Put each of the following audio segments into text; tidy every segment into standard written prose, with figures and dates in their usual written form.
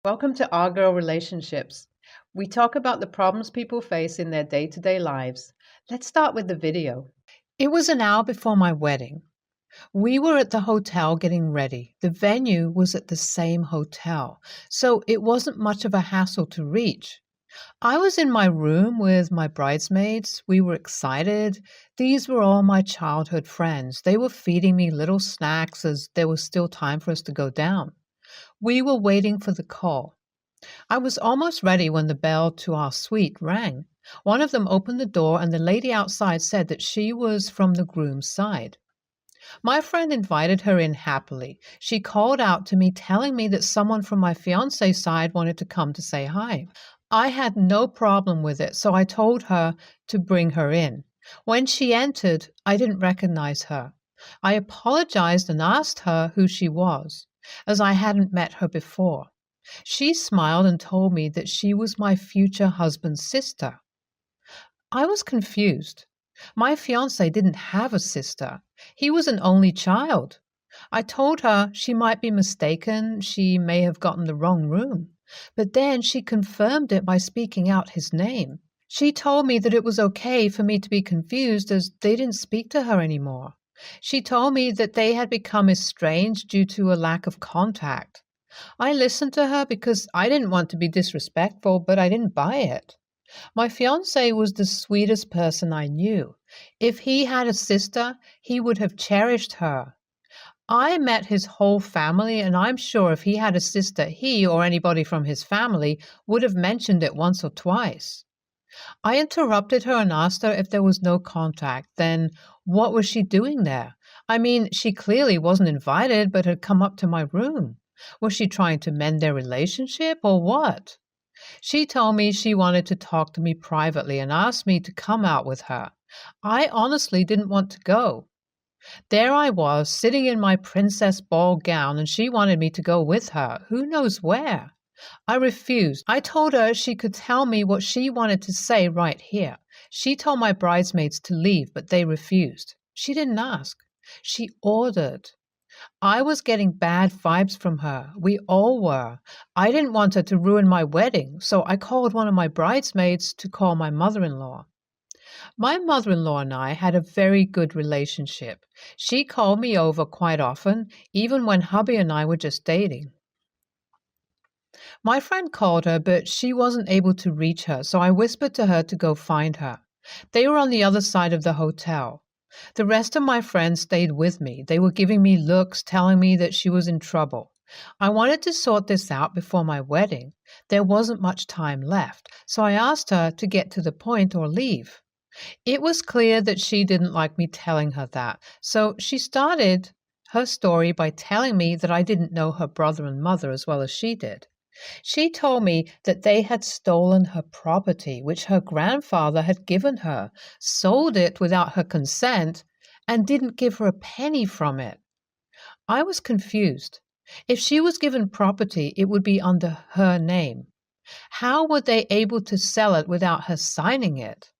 Welcome to Our Girl Relationships. We talk about the problems people face in their day to day lives. Let's start with the video. It was an hour before my wedding. We were at the hotel getting ready. The venue was at the same hotel, so it wasn't much of a hassle to reach. I was in my room with my bridesmaids. We were excited. These were all my childhood friends. They were feeding me little snacks as there was still time for us to go down. We were waiting for the call. I was almost ready when the bell to our suite rang. One of them opened the door, and the lady outside said that she was from the groom's side. My friend invited her in happily. She called out to me, telling me that someone from my fiance's side wanted to come to say hi. I had no problem with it, so I told her to bring her in. When she entered, I didn't recognize her. I apologized and asked her who she was, as I hadn't met her before. She smiled and told me that she was my future husband's sister. I was confused. My fiancé didn't have a sister. He was an only child. I told her she might be mistaken, she may have gotten the wrong room. But then she confirmed it by speaking out his name. She told me that it was okay for me to be confused as they didn't speak to her anymore. She told me that they had become estranged due to a lack of contact. I listened to her because I didn't want to be disrespectful, but I didn't buy it. My fiancé was the sweetest person I knew. If he had a sister, he would have cherished her. I met his whole family, and I'm sure if he had a sister, he or anybody from his family would have mentioned it once or twice. I interrupted her and asked her if there was no contact. Then what was she doing there? I mean, she clearly wasn't invited, but had come up to my room. Was she trying to mend their relationship or what? She told me she wanted to talk to me privately and asked me to come out with her. I honestly didn't want to go. There I was, sitting in my princess ball gown, and she wanted me to go with her. Who knows where? I refused. I told her she could tell me what she wanted to say right here. She told my bridesmaids to leave, but they refused. She didn't ask. She ordered. I was getting bad vibes from her. We all were. I didn't want her to ruin my wedding, so I called one of my bridesmaids to call my mother-in-law. My mother-in-law and I had a very good relationship. She called me over quite often, even when Hubby and I were just dating. My friend called her, but she wasn't able to reach her, so I whispered to her to go find her. They were on the other side of the hotel. The rest of my friends stayed with me. They were giving me looks, telling me that she was in trouble. I wanted to sort this out before my wedding. There wasn't much time left, so I asked her to get to the point or leave. It was clear that she didn't like me telling her that, so she started her story by telling me that I didn't know her brother and mother as well as she did. She told me that they had stolen her property, which her grandfather had given her, sold it without her consent, and didn't give her a penny from it. I was confused. If she was given property, it would be under her name. How were they able to sell it without her signing it?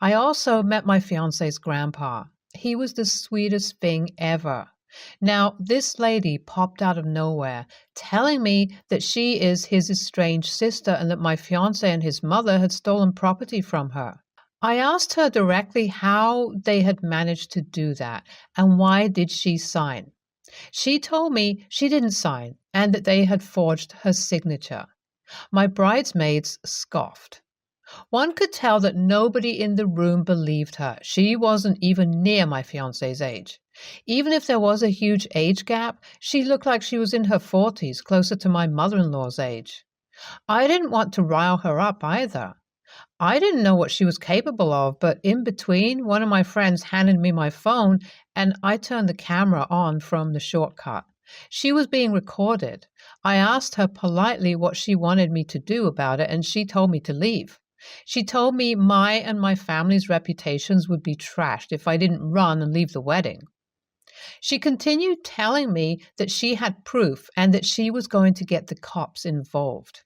I also met my fiance's grandpa. He was the sweetest thing ever. Now, this lady popped out of nowhere, telling me that she is his estranged sister and that my fiancé and his mother had stolen property from her. I asked her directly how they had managed to do that and why did she sign. She told me she didn't sign and that they had forged her signature. My bridesmaids scoffed. One could tell that nobody in the room believed her. She wasn't even near my fiancé's age. Even if there was a huge age gap, she looked like she was in her 40s, closer to my mother-in-law's age. I didn't want to rile her up either. I didn't know what she was capable of, but in between, one of my friends handed me my phone and I turned the camera on from the shortcut. She was being recorded. I asked her politely what she wanted me to do about it, and she told me to leave. She told me my and my family's reputations would be trashed if I didn't run and leave the wedding. She continued telling me that she had proof and that she was going to get the cops involved.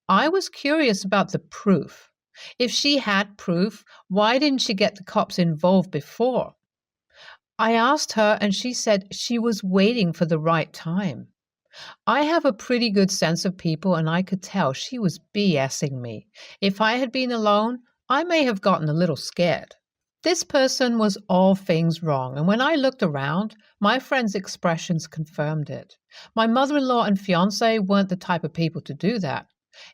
I was curious about the proof. If she had proof, why didn't she get the cops involved before? I asked her and she said she was waiting for the right time. I have a pretty good sense of people, and I could tell she was BSing me. If I had been alone, I may have gotten a little scared. This person was all things wrong, and when I looked around, my friend's expressions confirmed it. My mother in law and fiance weren't the type of people to do that.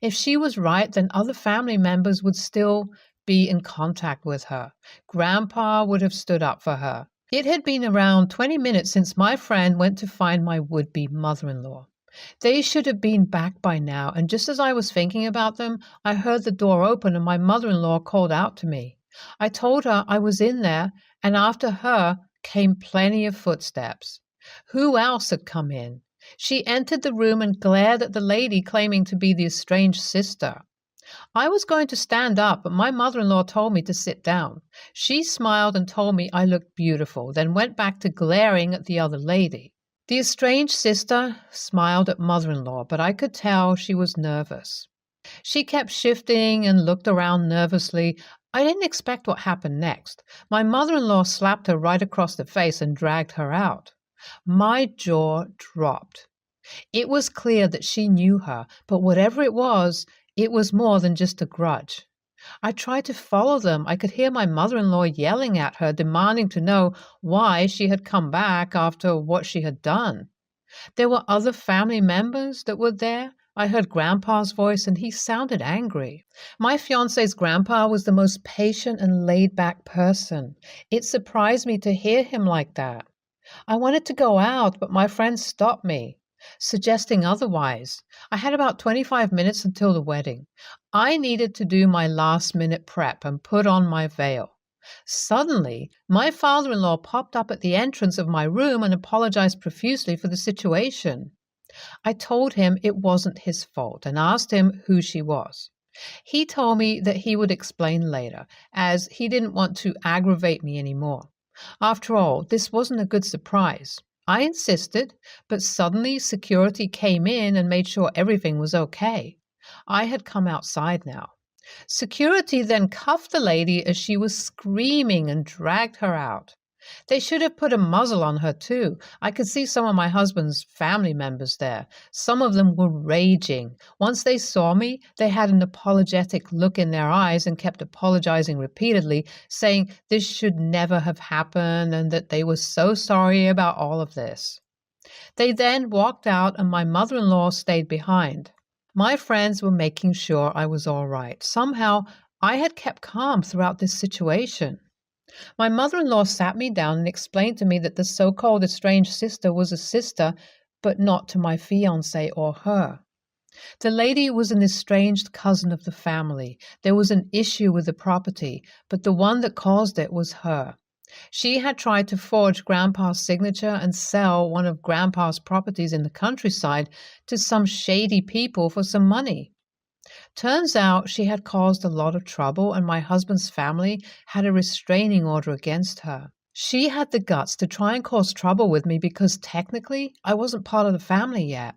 If she was right, then other family members would still be in contact with her. Grandpa would have stood up for her. It had been around 20 minutes since my friend went to find my would-be mother-in-law. They should have been back by now, and just as I was thinking about them, I heard the door open and my mother-in-law called out to me. I told her I was in there, and after her came plenty of footsteps. Who else had come in? She entered the room and glared at the lady claiming to be the estranged sister. I was going to stand up, but my mother-in-law told me to sit down. She smiled and told me I looked beautiful, then went back to glaring at the other lady. The estranged sister smiled at mother-in-law, but I could tell she was nervous. She kept shifting and looked around nervously. I didn't expect what happened next. My mother-in-law slapped her right across the face and dragged her out. My jaw dropped. It was clear that she knew her, but whatever it was more than just a grudge. I tried to follow them. I could hear my mother-in-law yelling at her, demanding to know why she had come back after what she had done. There were other family members that were there. I heard Grandpa's voice, and he sounded angry. My fiancé's grandpa was the most patient and laid-back person. It surprised me to hear him like that. I wanted to go out, but my friend stopped me, suggesting otherwise. I had about 25 minutes until the wedding. I needed to do my last-minute prep and put on my veil. Suddenly, my father-in-law popped up at the entrance of my room and apologized profusely for the situation. I told him it wasn't his fault and asked him who she was. He told me that he would explain later, as he didn't want to aggravate me anymore. After all, this wasn't a good surprise. I insisted, but suddenly security came in and made sure everything was okay. I had come outside now. Security then cuffed the lady as she was screaming and dragged her out. They should have put a muzzle on her too. I could see some of my husband's family members there. Some of them were raging. Once they saw me, they had an apologetic look in their eyes and kept apologizing repeatedly, saying this should never have happened and that they were so sorry about all of this. They then walked out and my mother-in-law stayed behind. My friends were making sure I was all right. Somehow, I had kept calm throughout this situation. My mother-in-law sat me down and explained to me that the so-called estranged sister was a sister, but not to my fiancé or her. The lady was an estranged cousin of the family. There was an issue with the property, but the one that caused it was her. She had tried to forge Grandpa's signature and sell one of Grandpa's properties in the countryside to some shady people for some money. Turns out she had caused a lot of trouble, and my husband's family had a restraining order against her. She had the guts to try and cause trouble with me because technically I wasn't part of the family yet.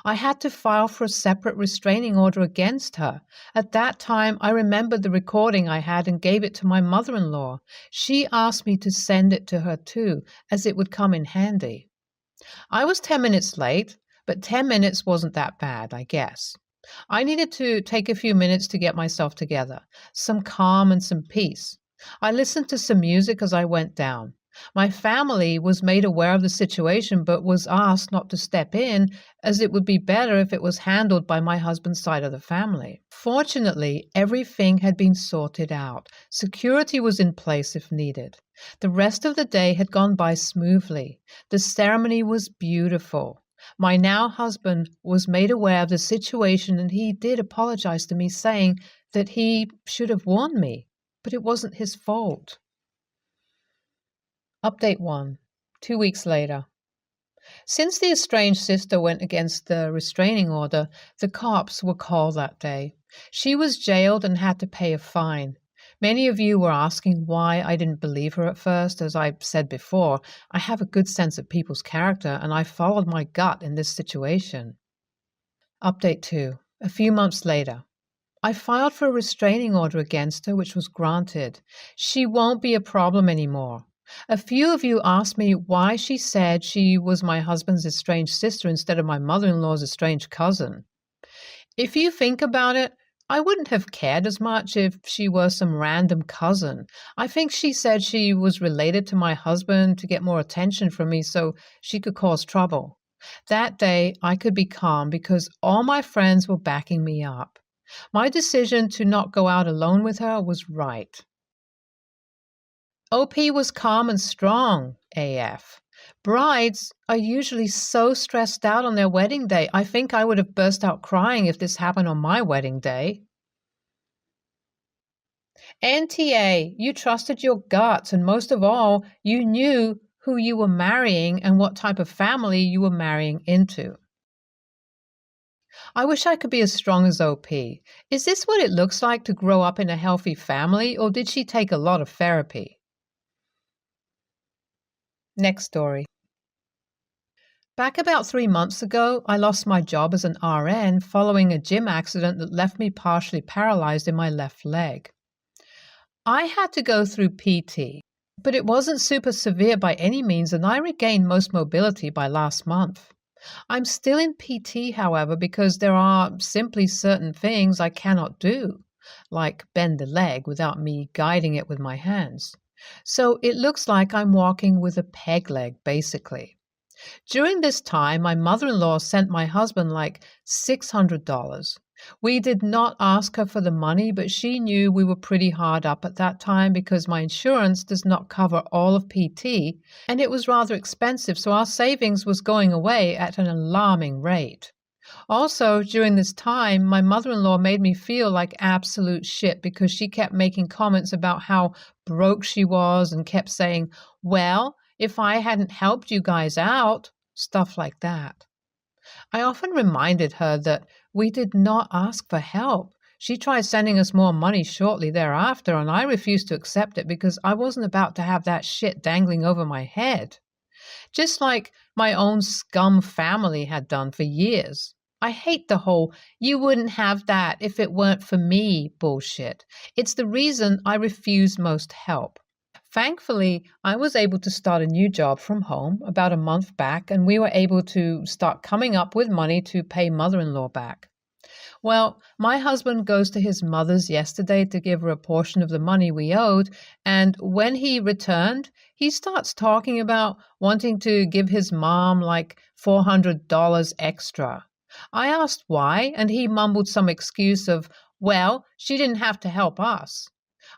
I had to file for a separate restraining order against her. At that time, I remembered the recording I had and gave it to my mother-in-law. She asked me to send it to her too, as it would come in handy. I was 10 minutes late, but 10 minutes wasn't that bad, I guess. I needed to take a few minutes to get myself together, some calm and some peace. I listened to some music as I went down. My family was made aware of the situation but was asked not to step in, as it would be better if it was handled by my husband's side of the family. Fortunately, everything had been sorted out. Security was in place if needed. The rest of the day had gone by smoothly. The ceremony was beautiful. My now husband was made aware of the situation and he did apologize to me, saying that he should have warned me, but it wasn't his fault. Update 1. 2 weeks later. Since the estranged sister went against the restraining order, the cops were called that day. She was jailed and had to pay a fine. Many of you were asking why I didn't believe her at first. As I said before, I have a good sense of people's character, and I followed my gut in this situation. Update 2. A few months later. I filed for a restraining order against her, which was granted. She won't be a problem anymore. A few of you asked me why she said she was my husband's estranged sister instead of my mother-in-law's estranged cousin. If you think about it, I wouldn't have cared as much if she were some random cousin. I think she said she was related to my husband to get more attention from me so she could cause trouble. That day, I could be calm because all my friends were backing me up. My decision to not go out alone with her was right. OP was calm and strong, AF. Brides are usually so stressed out on their wedding day. I think I would have burst out crying if this happened on my wedding day. NTA, you trusted your guts, and most of all, you knew who you were marrying and what type of family you were marrying into. I wish I could be as strong as OP. Is this what it looks like to grow up in a healthy family, or did she take a lot of therapy? Next story. Back about 3 months ago, I lost my job as an RN following a gym accident that left me partially paralyzed in my left leg. I had to go through PT, but it wasn't super severe by any means, and I regained most mobility by last month. I'm still in PT, however, because there are simply certain things I cannot do, like bend the leg without me guiding it with my hands. So it looks like I'm walking with a peg leg, basically. During this time, my mother-in-law sent my husband like $600. We did not ask her for the money, but she knew we were pretty hard up at that time because my insurance does not cover all of PT, and it was rather expensive, so our savings was going away at an alarming rate. Also, during this time, my mother-in-law made me feel like absolute shit because she kept making comments about how broke she was and kept saying, well, if I hadn't helped you guys out, stuff like that. I often reminded her that we did not ask for help. She tried sending us more money shortly thereafter, and I refused to accept it because I wasn't about to have that shit dangling over my head. Just like my own scum family had done for years. I hate the whole, you wouldn't have that if it weren't for me bullshit. It's the reason I refuse most help. Thankfully, I was able to start a new job from home about a month back, and we were able to start coming up with money to pay mother-in-law back. Well, my husband goes to his mother's yesterday to give her a portion of the money we owed, and when he returned, he starts talking about wanting to give his mom like $400 extra. I asked why, and he mumbled some excuse of, well, she didn't have to help us.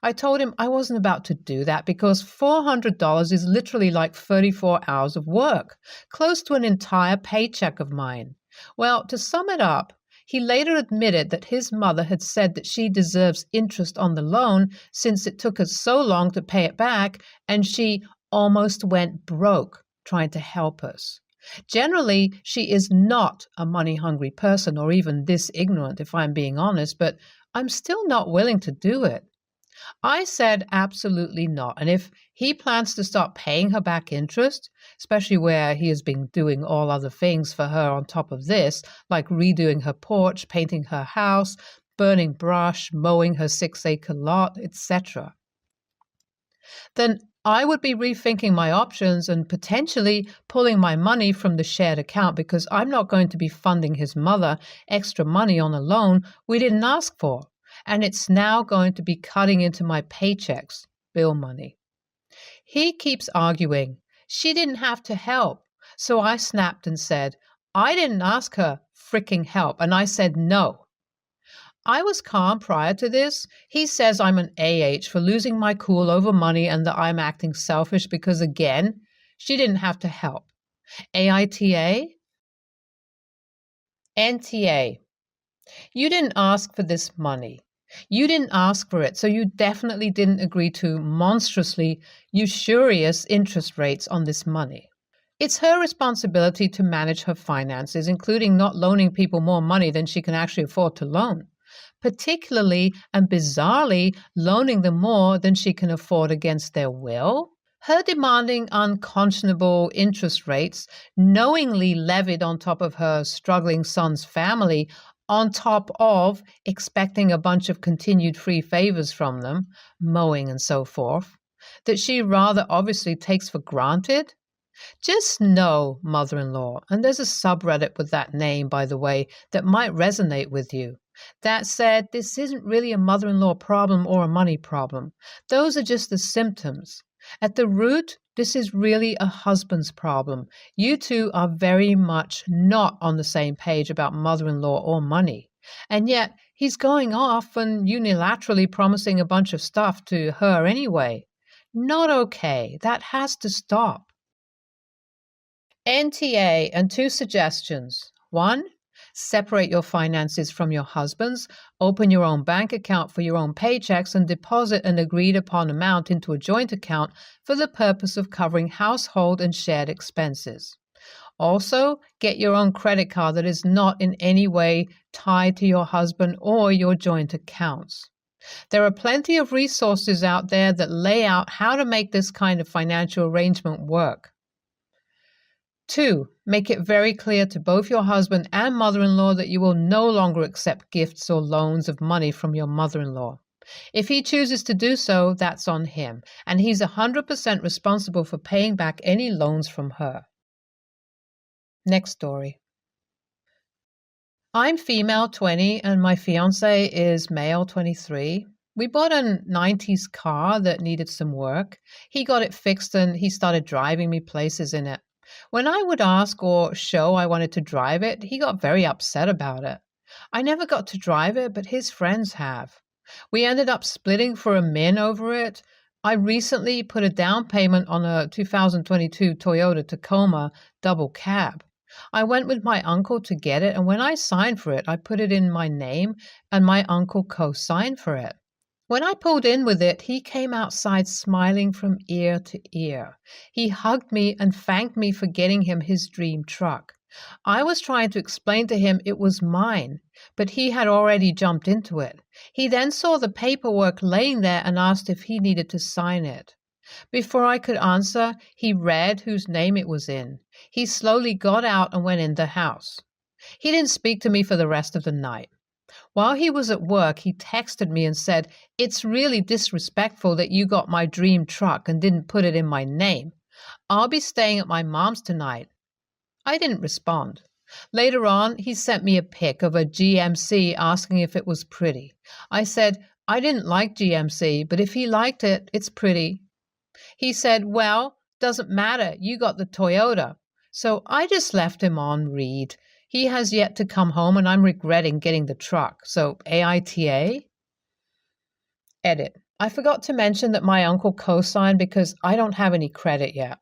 I told him I wasn't about to do that because $400 is literally like 34 hours of work, close to an entire paycheck of mine. Well, to sum it up, he later admitted that his mother had said that she deserves interest on the loan since it took us so long to pay it back, and she almost went broke trying to help us. Generally, she is not a money-hungry person or even this ignorant, if I'm being honest, but I'm still not willing to do it. I said absolutely not. And if he plans to start paying her back interest, especially where he has been doing all other things for her on top of this, like redoing her porch, painting her house, burning brush, mowing her 6-acre lot, etc., then I would be rethinking my options and potentially pulling my money from the shared account because I'm not going to be funding his mother extra money on a loan we didn't ask for. And it's now going to be cutting into my paychecks, bill money. He keeps arguing. She didn't have to help. So I snapped and said, I didn't ask her fricking help. And I said no. I was calm prior to this. He says I'm an AH for losing my cool over money and that I'm acting selfish because, again, she didn't have to help. AITA? NTA. You didn't ask for this money. You didn't ask for it, so you definitely didn't agree to monstrously usurious interest rates on this money. It's her responsibility to manage her finances, including not loaning people more money than she can actually afford to loan, particularly and bizarrely loaning them more than she can afford against their will. Her demanding unconscionable interest rates, knowingly levied on top of her struggling son's family, on top of expecting a bunch of continued free favors from them, mowing and so forth, that she rather obviously takes for granted? Just know, mother-in-law, and there's a subreddit with that name, by the way, that might resonate with you. That said, this isn't really a mother-in-law problem or a money problem. Those are just the symptoms. At the root, this is really a husband's problem. You two are very much not on the same page about mother-in-law or money. And yet, he's going off and unilaterally promising a bunch of stuff to her anyway. Not okay. That has to stop. NTA and 2 suggestions. 1, separate your finances from your husband's, open your own bank account for your own paychecks, and deposit an agreed upon amount into a joint account for the purpose of covering household and shared expenses. Also, get your own credit card that is not in any way tied to your husband or your joint accounts. There are plenty of resources out there that lay out how to make this kind of financial arrangement work. 2, make it very clear to both your husband and mother-in-law that you will no longer accept gifts or loans of money from your mother-in-law. If he chooses to do so, that's on him, and he's 100% responsible for paying back any loans from her. Next story. I'm female 20 and my fiancé is male 23. We bought a 90s car that needed some work. He got it fixed and he started driving me places in it. When I would ask or show I wanted to drive it, he got very upset about it. I never got to drive it, but his friends have. We ended up splitting for $1 million over it. I recently put a down payment on a 2022 Toyota Tacoma double cab. I went with my uncle to get it, and when I signed for it, I put it in my name, and my uncle co-signed for it. When I pulled in with it, he came outside smiling from ear to ear. He hugged me and thanked me for getting him his dream truck. I was trying to explain to him it was mine, but he had already jumped into it. He then saw the paperwork laying there and asked if he needed to sign it. Before I could answer, he read whose name it was in. He slowly got out and went in the house. He didn't speak to me for the rest of the night. While he was at work, he texted me and said, "It's really disrespectful that you got my dream truck and didn't put it in my name. I'll be staying at my mom's tonight." I didn't respond. Later on, he sent me a pic of a GMC asking if it was pretty. I said, I didn't like GMC, but if he liked it, it's pretty. He said, well, doesn't matter, you got the Toyota. So I just left him on read. He has yet to come home and I'm regretting getting the truck. So AITA? Edit. I forgot to mention that my uncle co-signed because I don't have any credit yet.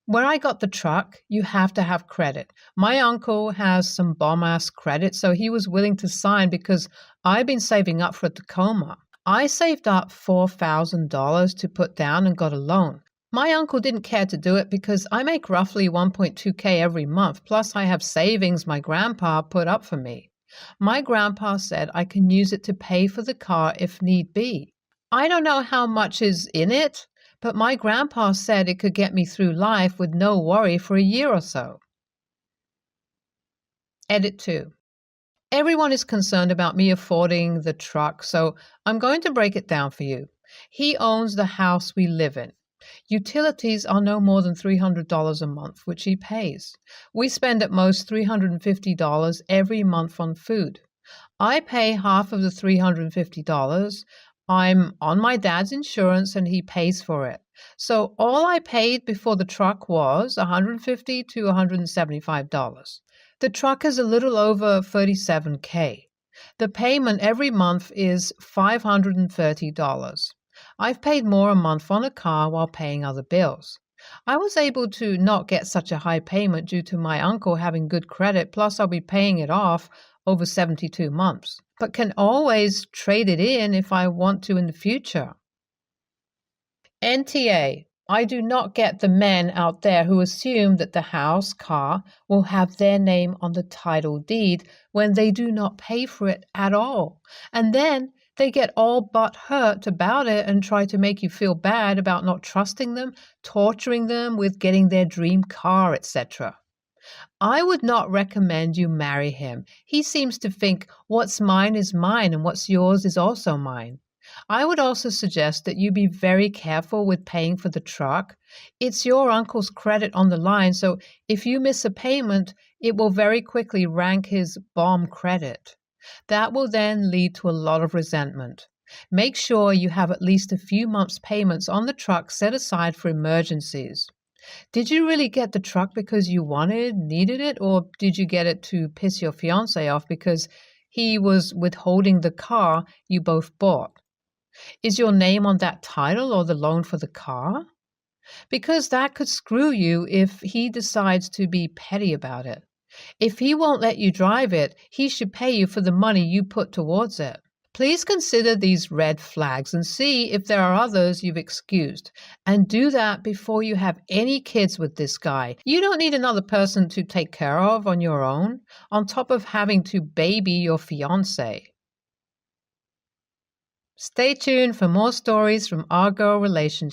When I got the truck, you have to have credit. My uncle has some bomb-ass credit, so he was willing to sign because I've been saving up for a Tacoma. I saved up $4,000 to put down and got a loan. My uncle didn't care to do it because I make roughly $1.2K every month, plus I have savings my grandpa put up for me. My grandpa said I can use it to pay for the car if need be. I don't know how much is in it, but my grandpa said it could get me through life with no worry for a year or so. Edit 2. Everyone is concerned about me affording the truck, so I'm going to break it down for you. He owns the house we live in. Utilities are no more than $300 a month, which he pays. We spend at most $350 every month on food. I pay half of the $350. I'm on my dad's insurance and he pays for it. So all I paid before the truck was $150 to $175. The truck is a little over $37K. The payment every month is $530. I've paid more a month on a car while paying other bills. I was able to not get such a high payment due to my uncle having good credit, plus I'll be paying it off over 72 months, but can always trade it in if I want to in the future. NTA. I do not get the men out there who assume that the house, car, will have their name on the title deed when they do not pay for it at all. And then they get all but hurt about it and try to make you feel bad about not trusting them, torturing them with getting their dream car, etc. I would not recommend you marry him. He seems to think what's mine is mine and what's yours is also mine. I would also suggest that you be very careful with paying for the truck. It's your uncle's credit on the line, so if you miss a payment, it will very quickly rank his bomb credit. That will then lead to a lot of resentment. Make sure you have at least a few months' payments on the truck set aside for emergencies. Did you really get the truck because you needed it, or did you get it to piss your fiance off because he was withholding the car you both bought? Is your name on that title or the loan for the car? Because that could screw you if he decides to be petty about it. If he won't let you drive it, he should pay you for the money you put towards it. Please consider these red flags and see if there are others you've excused. And do that before you have any kids with this guy. You don't need another person to take care of on your own, on top of having to baby your fiancé. Stay tuned for more stories from our girl relationships.